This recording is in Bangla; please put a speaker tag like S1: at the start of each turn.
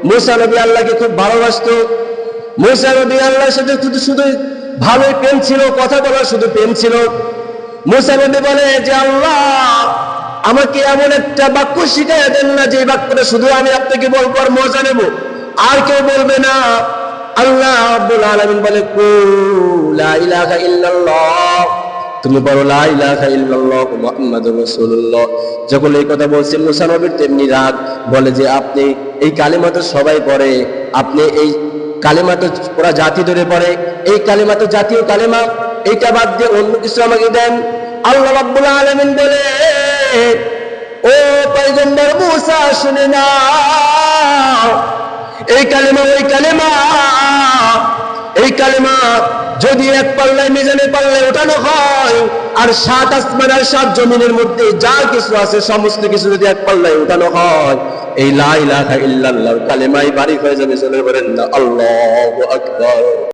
S1: মুসা নবী আল্লাহকে খুব ভালোবাসতো। মুসা নবী আল্লাহর সাথে শুধু ভালোই প্রেম ছিল, কথা বলার শুধু প্রেম ছিল। মুসা নবী বলে যে আল্লাহ, আমাকে এমন একটা বাক্য শিখাইয়া দেন না যে বাক্যটা শুধু আমি আপনাকে বলবো আর মজা নেব, আর কেউ বলবে না। আল্লাহ রাব্বুল আলামিন বলে লা ইলাহা ইল্লাল্লাহ, তুমি বলো লা ইলাহা ইল্লাল্লাহ মুহাম্মাদুর রাসূলুল্লাহ। যখন এই কথা বলছে মুসা নবীর তেমনি রাগ, বলে যে আপনি এই কালিমা তো সবাই পড়ে, আপনি এই কালিমা তো পুরা জাতি ধরে পড়ে, এই কালিমা তো জাতীয় কালিমা, এইটা বাদ দিয়ে অন্য কিছু আমাকে দেন। আল্লাহ রাব্বুল আলামিন বলে ও পয়গম্বর মুসা শুনে নাও, এই কালিমা ওই কালিমা, এই কালিমা যদি এক পাল্লায় মিজানের পাল্লায় ওঠানো হয়, আর 7 আসমান আর 7 জমিনের মধ্যে যা কিছু আছে সমস্ত কিছু যদি এক পাল্লায় ওঠানো হয়, এই লা ইলাহা ইল্লাল্লাহ কালিমাই বারিক হয়ে যাবে। চলে বলেন না আল্লাহু আকবার।